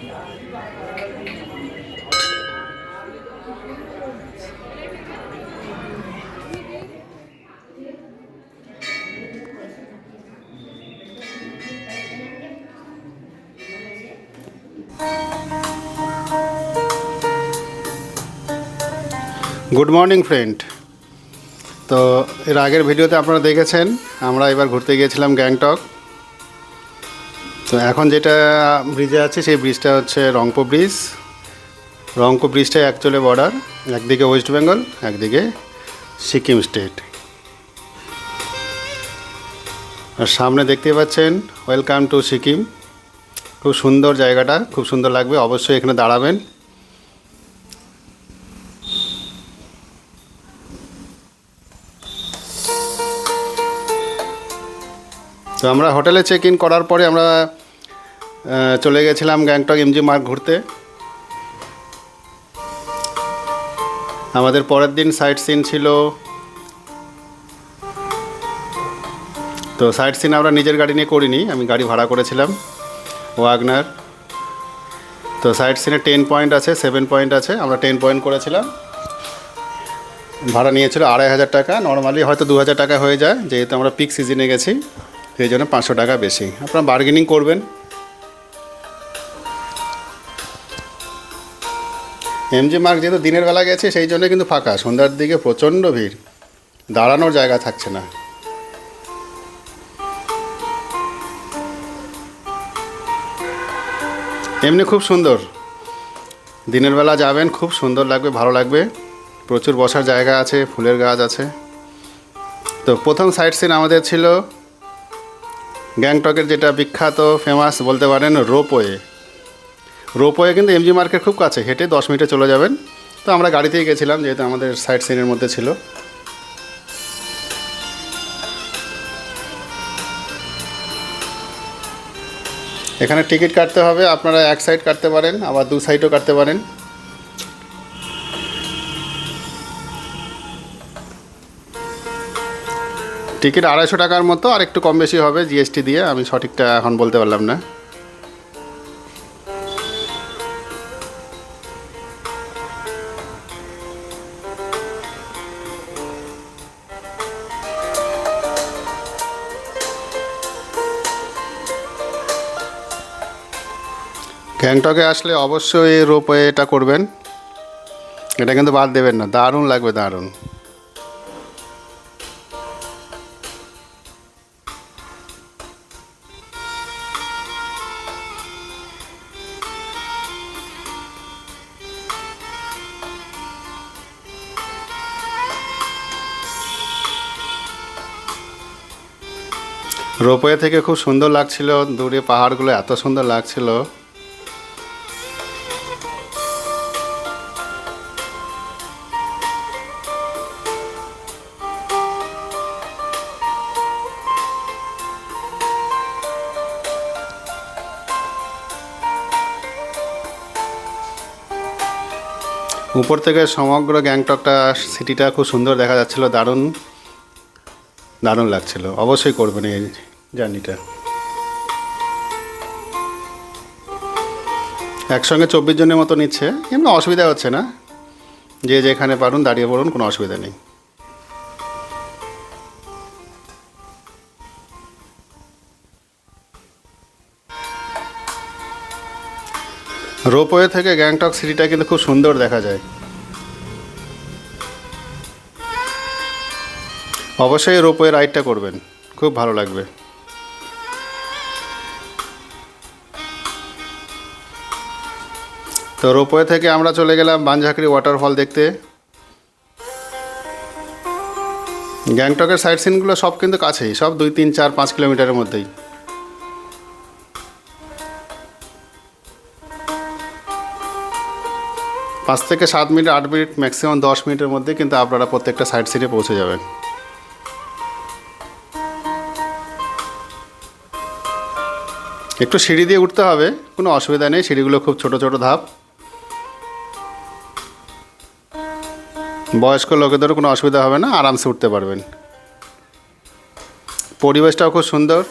Good morning friend. তো এর আগের ভিডিওতে আপনারা দেখেছেন আমরা এবার ঘুরতে গিয়েছিলাম গ্যাংটক। তো এখন যেটা ব্রিজে আছে সেই ব্রিজটা হচ্ছে রংপো ব্রিজ। রংপো ব্রিজটাই অ্যাকচুয়ালি বর্ডার, একদিকে ওয়েস্ট বেঙ্গল, একদিকে সিকিম স্টেট। আর সামনে দেখতে পাচ্ছেন ওয়েলকাম টু সিকিম। খুব সুন্দর জায়গাটা, খুব সুন্দর লাগবে, অবশ্যই এখানে দাঁড়াবেন। তো আমরা হোটেলে চেক ইন করার পরে আমরা চলে গেছিলাম গ্যাংটক এমজি মার্গ ঘুরতে। আমাদের পরের দিন সাইট সিন ছিল। তো সাইট সিন আমরা নিজের গাড়ি নিয়ে করিনি, আমি গাড়ি ভাড়া করেছিলাম ওয়াগনার। তো সাইট সিনে 10 পয়েন্ট আছে, 7 পয়েন্ট আছে, আমরা 10 পয়েন্ট করেছিলাম। ভাড়া নিয়েছিল 2500 টাকা। নর্মালি হয়তো 2000 টাকা হয়ে যায়, যেহেতু আমরা পিক সিজনে গেছি সেই জন্য 500 টাকা বেশি। আপনারা বার্গেনিং করবেন। এমজি মার্গ যেহেতু দিনের বেলা গেছে সেই জন্য কিন্তু ফাঁকা, সন্ধ্যার দিকে প্রচণ্ড ভিড়, দাঁড়ানোর জায়গা থাকছে না। এমনি খুব সুন্দর, দিনের বেলা যাবেন খুব সুন্দর লাগবে, ভালো লাগবে। প্রচুর বসার জায়গা আছে, ফুলের গাছ আছে। তো প্রথম সাইট সিন আমাদের ছিল গ্যাংটকের যেটা বিখ্যাত ফেমাস বলতে পারেন রোপওয়ে। রোপওয়ে কিন্তু এমজি মার্কের খুব কাছে, হেঁটে 10 মিনিটে চলে যাবেন। তো আমরা গাড়িতেই গেছিলাম যেহেতু আমাদের সাইট সিনের মধ্যে ছিল। এখানে টিকিট কাটতে হবে, আপনারা এক সাইড কাটতে পারেন, আবার 2 সাইডও কাটতে পারেন। টিকিট 250 টাকার মতো, আর একটু কম বেশি হবে জিএসটি দিয়ে, আমি সঠিকটা এখন বলতে পারলাম না। গ্যাংটকে আসলে অবশ্যই রোপওয়েটা করবেন, এটা কিন্তু বাদ দেবেন না, দারুণ লাগবে, দারুণ। রোপওয়ে থেকে খুব সুন্দর লাগছিল, দূরে পাহাড়গুলো এত সুন্দর লাগছিল। উপর থেকে সমগ্র গ্যাংটকটা, সিটিটা খুব সুন্দর দেখা যাচ্ছিল, দারুণ দারুণ লাগছিল। অবশ্যই করবেন এই জার্নিটা। একসঙ্গে 24 জনের মতো নিচ্ছে, এমনি অসুবিধা হচ্ছে না, যে যেখানে পারুন দাঁড়িয়ে পড়ুন, কোনো অসুবিধা নেই। রোপওয়ে থেকে গ্যাংটক সিটিটা কিন্তু খুব সুন্দর দেখা যায়। অবশ্যই রোপওয়ে রাইডটা করবেন, খুব ভালো লাগবে। তো রোপওয়ে থেকে আমরা চলে গেলাম বানঝাঁকড়ি ওয়াটারফল দেখতে। গ্যাংটকের সাইট সিনগুলো সব কিন্তু কাছেই, সব 2, 3, 4, 5 কিলোমিটারের মধ্যেই। পাঁচ থেকে 7 মিনিট, 8 মিনিট, ম্যাক্সিমাম 10 মিনিটের মধ্যে কিন্তু আপনারা প্রত্যেকটা সাইট সিনে পৌঁছে যাবেন। একটু সিঁড়ি দিয়ে উঠতে হবে, কোনো অসুবিধা নেই, সিঁড়িগুলো খুব ছোট ছোট ধাপ। বয়স্ক লোকেদেরও কোনো অসুবিধা হবে না, আরামসে উঠতে পারবেন। পরিবেশটাও খুব সুন্দর।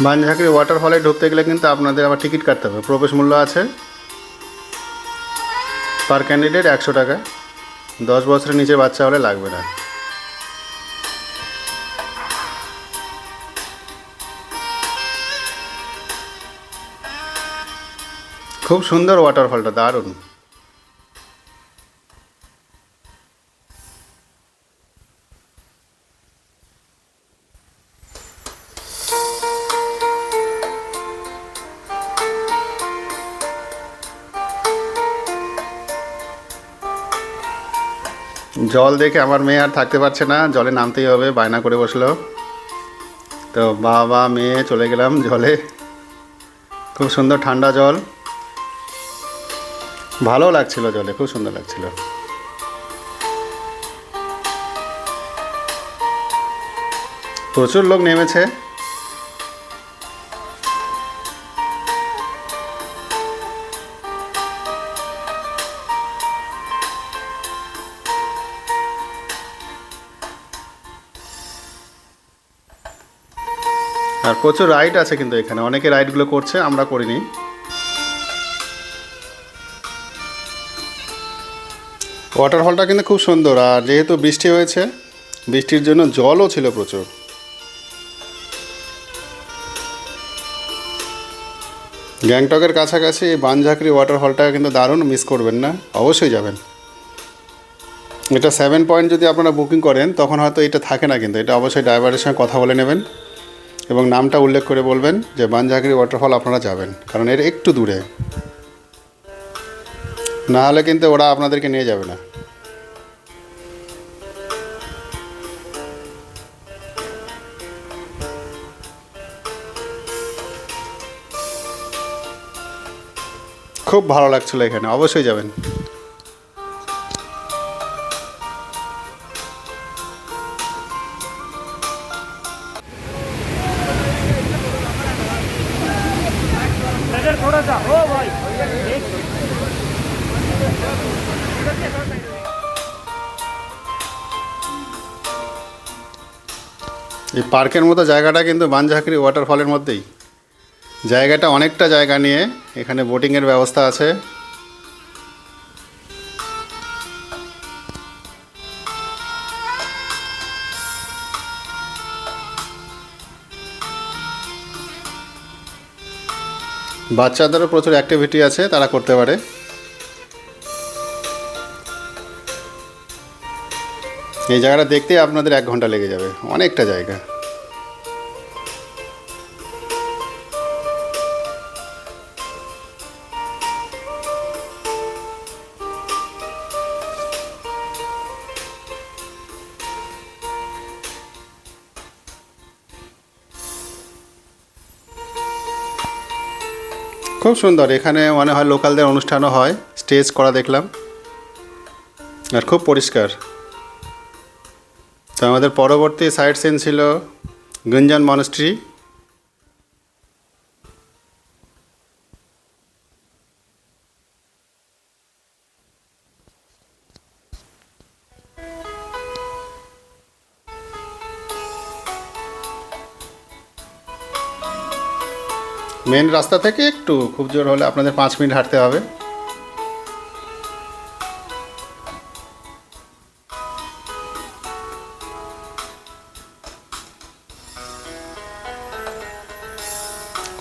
বানঝাঁকড়ি ওয়াটারফলে ঢুকতে গেলে কিন্তু আপনাদের আবার টিকিট কাটতে হবে। প্রবেশ মূল্য আছে পার ক্যান্ডিডেট 100 টাকা। 10 বছরের নিচে বাচ্চা হলে লাগবে না। খুব সুন্দর ওয়াটারফলটা, দারুণ। জল দেখে আমার মেয়ে আর থাকতে পারছে না, জলে নামতেই হবে, বায়না করে বসলো। তো বাবা মেয়ে চলে গেলাম জলে। খুব সুন্দর ঠান্ডা জল, ভালো লাগছিল জলে, খুব সুন্দর লাগছিল। প্রচুর লোক নেমেছে। আর প্রচুর রাইড আছে কিন্তু এখানে, অনেকে রাইডগুলো করছে, আমরা করিনি। ওয়াটারফলটা কিন্তু খুব সুন্দর। আর যেহেতু বৃষ্টি হয়েছে, বৃষ্টির জন্য জলও ছিল প্রচুর। গ্যাংটকের কাছাকাছি এই বানঝাঁকড়ি ওয়াটারফলটা কিন্তু দারুণ, মিস করবেন না, অবশ্যই যাবেন। এটা 7 পয়েন্ট যদি আপনারা বুকিং করেন তখন হয়তো এটা থাকে না, কিন্তু এটা অবশ্যই ড্রাইভারের সঙ্গে কথা বলে নেবেন এবং নামটা উল্লেখ করে বলবেন যে বানঝাঁকড়ি ওয়াটারফল আপনারা যাবেন, কারণ এর একটু দূরে, না হলে কিন্তু ওরা আপনাদেরকে নিয়ে যাবে না। খুব ভালো লাগছিলো এখানে, অবশ্যই যাবেন। थोड़ा सा हो भाई। এই পার্কের মতো জায়গাটা কিন্তু বানঝাঁকড়ি ওয়াটারফলের মধ্যেই। জায়গাটা অনেকটা জায়গা নিয়ে, এখানে বোটিংয়ের ব্যবস্থা আছে। বাচ্চাদেরও প্রচুর অ্যাক্টিভিটি আছে, তারা করতে পারে। এই জায়গাটা দেখতেই আপনাদের 1 ঘন্টা লেগে যাবে, অনেকটা জায়গা। খুব সুন্দর, এখানে মনে হয় লোকালদের অনুষ্ঠানও হয়, স্টেজ করা দেখলাম। আর খুব পরিষ্কার। তো আমাদের পরবর্তী সাইট সিন ছিল গুঞ্জন মনাস্ট্রি। মেন রাস্তা থেকে একটু, খুব জোর হলে আপনাদের 5 মিনিট হাঁটতে হবে।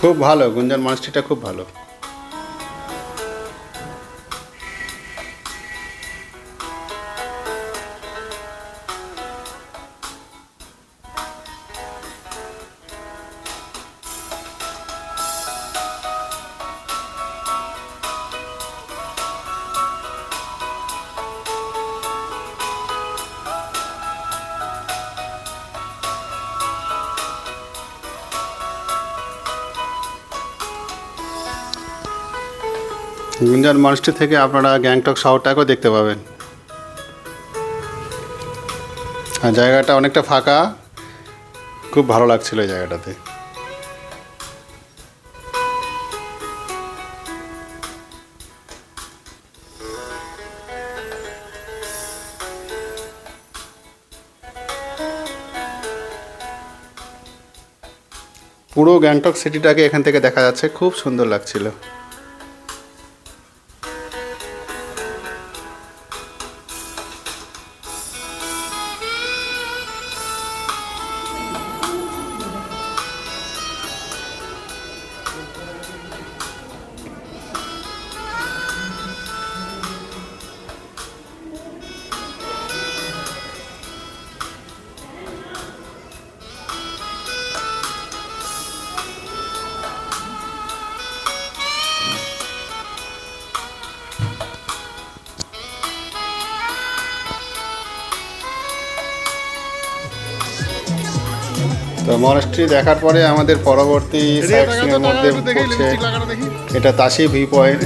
খুব ভালো, গুঞ্জন মনাস্ট্রিটা খুব ভালো। গুঞ্জন মনাস্ট্রি থেকে আপনারা গ্যাংটক শহরটাকেও দেখতে পাবেন। আর জায়গাটা অনেকটা ফাঁকা, খুব ভালো লাগছিল এই জায়গাটাতে। পুরো গ্যাংটক সিটিটাকে এখান থেকে দেখা যাচ্ছে, খুব সুন্দর লাগছিল। তো মনেস্ট্রি দেখার পরে আমাদের পরবর্তী সাইট সিনের মধ্যে পড়ছে এটা তাসি ভিউ পয়েন্ট।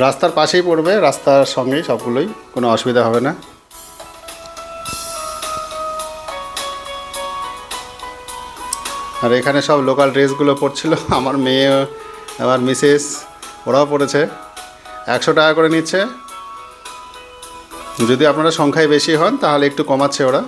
রাস্তার পাশেই পড়বে, রাস্তার সঙ্গেই সবগুলোই, কোনো অসুবিধা হবে না। আর এখানে সব লোকাল ড্রেসগুলো পড়ছিল, আমার মেয়ে, আমার মিসেস, ওরাও পড়েছে। 100 টাকা করে নিচ্ছে। যদি আপনারা সংখ্যায় বেশি হন তাহলে একটু কমাচ্ছে ওরা।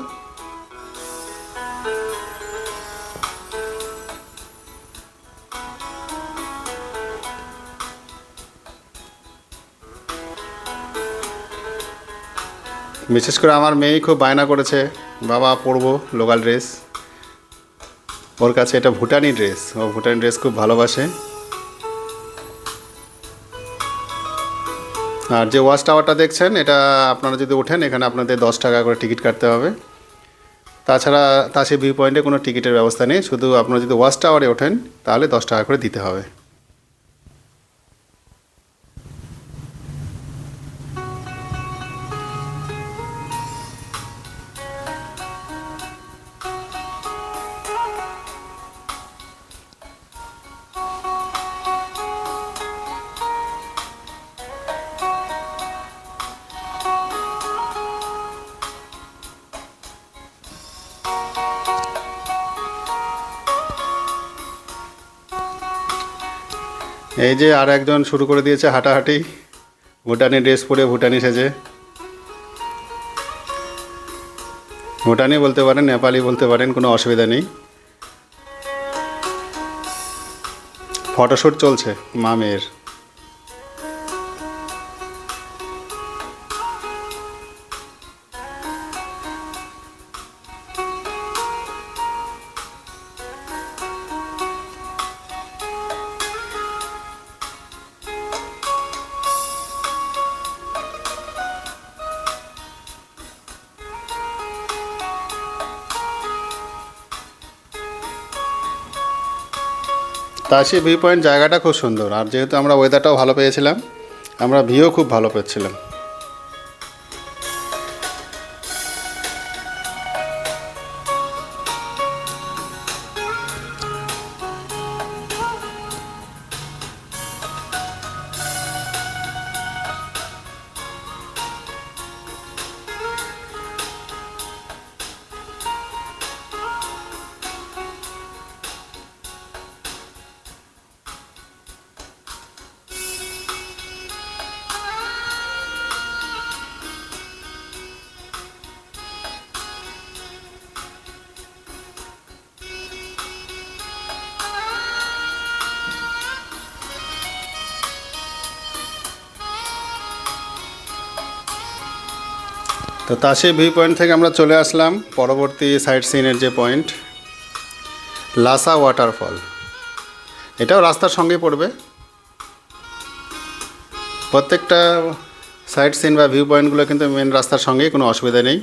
বিশেষ করে আমার মেয়ে খুব বায়না করেছে, বাবা পরবো লোকাল ড্রেস। ওর কাছে এটা ভুটানি ড্রেস, ও ভুটানি ড্রেস খুব ভালোবাসে। আর যে ওয়াচ টাওয়ারটা দেখছেন, এটা আপনারা যদি ওঠেন এখানে আপনাদের 10 টাকা করে টিকিট কাটতে হবে। তাছাড়া তাসি ভিউ পয়েন্টে কোনো টিকিটের ব্যবস্থা নেই, শুধু আপনারা যদি ওয়াচ টাওয়ারে ওঠেন তাহলে 10 টাকা করে দিতে হবে। এই যে আর একজন শুরু করে দিয়েছে হাঁটাহাঁটি, ভুটানি ড্রেস পরে, ভুটানি সেজে। ভুটানি বলতে পারেন, নেপালি বলতে পারেন, কোনো অসুবিধা নেই। ফটোশ্যুট চলছে মা মেয়ের। তাসি ভিউ পয়েন্ট জায়গাটা খুব সুন্দর, আর যেহেতু আমরা ওয়েদারটাও ভালো পেয়েছিলাম, আমরা ভিউও খুব ভালো পেয়েছিলাম। তো তাসি ভিউ পয়েন্ট থেকে আমরা চলে আসলাম পরবর্তী সাইট সিনের যে পয়েন্ট, লাসা ওয়াটারফল। এটাও রাস্তার সঙ্গেই পড়বে। প্রত্যেকটা সাইট সিন বা ভিউ পয়েন্টগুলো কিন্তু মেন রাস্তার সঙ্গেই, কোনো অসুবিধা নেই।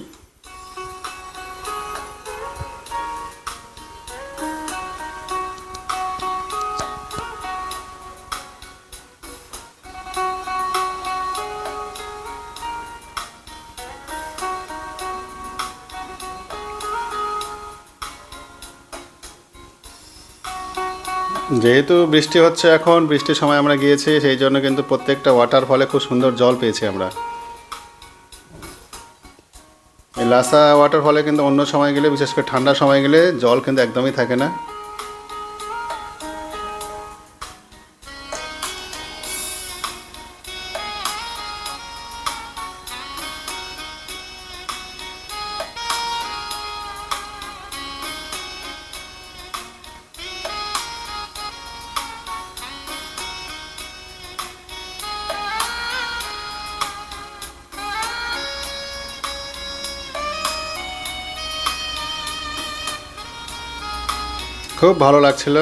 যেহেতু বৃষ্টি হচ্ছে, এখন বৃষ্টির সময় আমরা গিয়েছি, সেই জন্য কিন্তু প্রত্যেকটা ওয়াটারফলে খুব সুন্দর জল পেয়েছি আমরা। এই লাসা ওয়াটারফলে কিন্তু অন্য সময় গেলে, বিশেষ করে ঠান্ডার সময় গেলে জল কিন্তু একদমই থাকে না। খুব ভালো লাগছিল।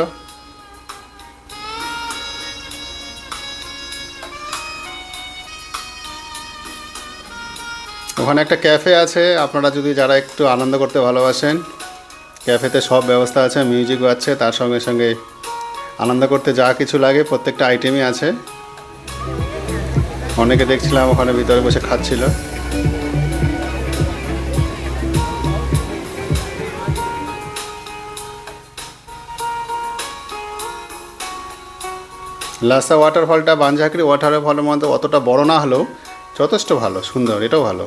ওখানে একটা ক্যাফে আছে, আপনারা যদি যারা একটু আনন্দ করতে ভালোবাসেন, ক্যাফেতে সব ব্যবস্থা আছে, মিউজিক বাজছে, তার সঙ্গে সঙ্গে আনন্দ করতে যা কিছু লাগে প্রত্যেকটা আইটেমই আছে। অনেকে দেখছিলাম ওখানে ভিতরে বসে খাচ্ছিল। লাসা ওয়াটারফলটা বানঝাঁকড়ি ওয়াটারফলের মধ্যে অতটা বড় না হলেও যথেষ্ট ভালো, সুন্দর, এটাও ভালো।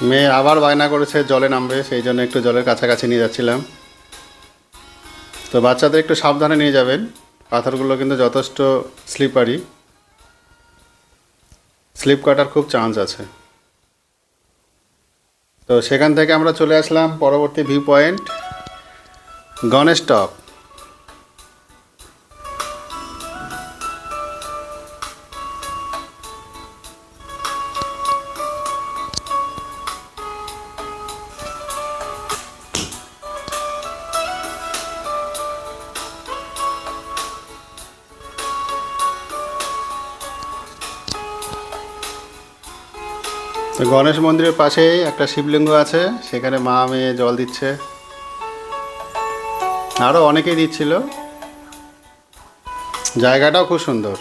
মেয়ে আবার বায়না করেছে জলে নামবে, সেই জন্য একটু জলের কাছাকাছি নিয়ে যাচ্ছিলাম। তো বাচ্চাদের একটু সাবধানে নিয়ে যাবেন, পাথরগুলো কিন্তু যথেষ্ট স্লিপারি, স্লিপ কাটার খুব চান্স আছে। তো সেখান থেকে আমরা চলে আসলাম পরবর্তী ভিউ পয়েন্ট গণেশ টপ। তো গণেশ মন্দিরের পাশেই একটা শিবলিঙ্গ আছে, সেখানে মা মেয়ে জল দিচ্ছে, আরও অনেকেই দিচ্ছিল। জায়গাটাও খুব সুন্দর।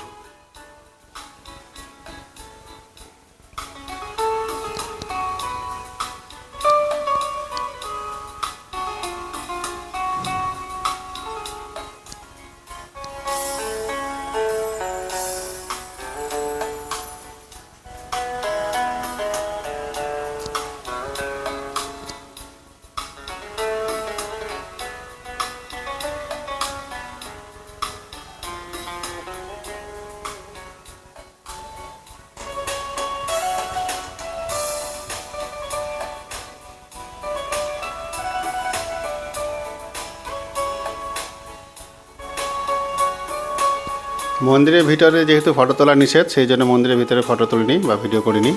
মন্দিরের ভিতরে যেহেতু ফটো তোলা নিষেধ, সেই জন্য মন্দিরের ভিতরে ফটো তুলিনি বা ভিডিও করিনি।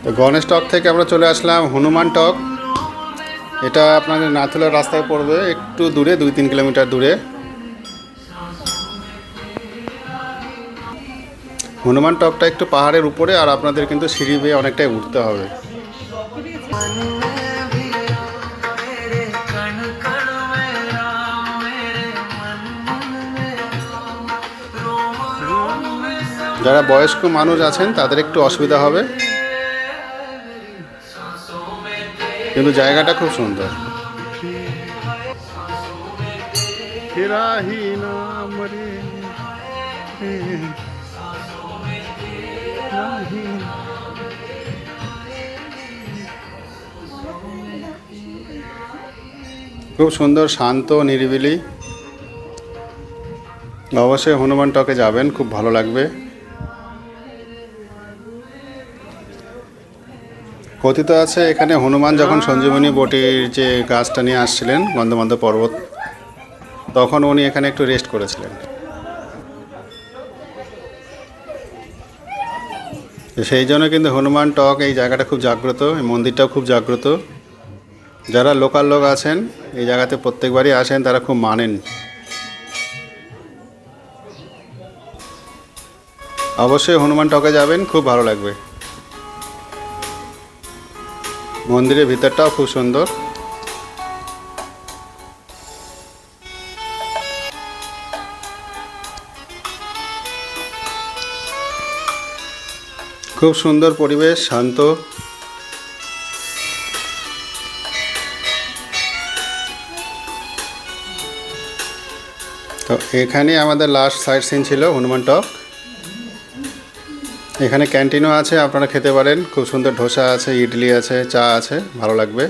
তো গণেশ টক থেকে আমরা চলে আসলাম হনুমান টক। এটা আপনাদের নাথুলার রাস্তায় পড়বে, একটু দূরে, 2-3 কিলোমিটার দূরে। হনুমান টকটা একটু পাহাড়ের উপরে, আর আপনাদের কিন্তু সিঁড়ি বেয়ে অনেকটাই উঠতে হবে। যারা বয়স্ক মানুষ আছেন তাদের একটু অসুবিধা হবে, কিন্তু জায়গাটা খুব সুন্দর। খুব সুন্দর, শান্ত, নিরিবিলি। অবশ্যই হনুমান টকে যাবেন, খুব ভালো লাগবে। কথিত আছে এখানে হনুমান যখন সঞ্জীবনী বটির যে গাছটা নিয়ে আসছিলেন গন্ধমাদন পর্বত, তখন উনি এখানে একটু রেস্ট করেছিলেন। সেই জন্য কিন্তু হনুমান টক এই জায়গাটা খুব জাগ্রত, এই মন্দিরটাও খুব জাগ্রত। যারা লোকাল লোক আছেন এই জায়গাতে প্রত্যেকবারই আসেন, তারা খুব মানেন। অবশ্যই হনুমান টকে যাবেন, খুব ভালো লাগবে। মন্দিরের ভিতরটাও খুব সুন্দর। খুব সুন্দর পরিবেশ, শান্ত। তো এখানে আমাদের লাস্ট সাইট সিন ছিল হনুমান টক। এখানে ক্যান্টিনও আছে, আপনারা খেতে পারেন। খুব সুন্দর ধোসা আছে, ইডলি আছে, চা আছে, ভালো লাগবে।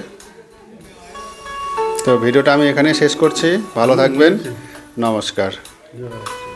তো ভিডিওটা আমি এখানে শেষ করছি। ভালো থাকবেন। নমস্কার। জয়।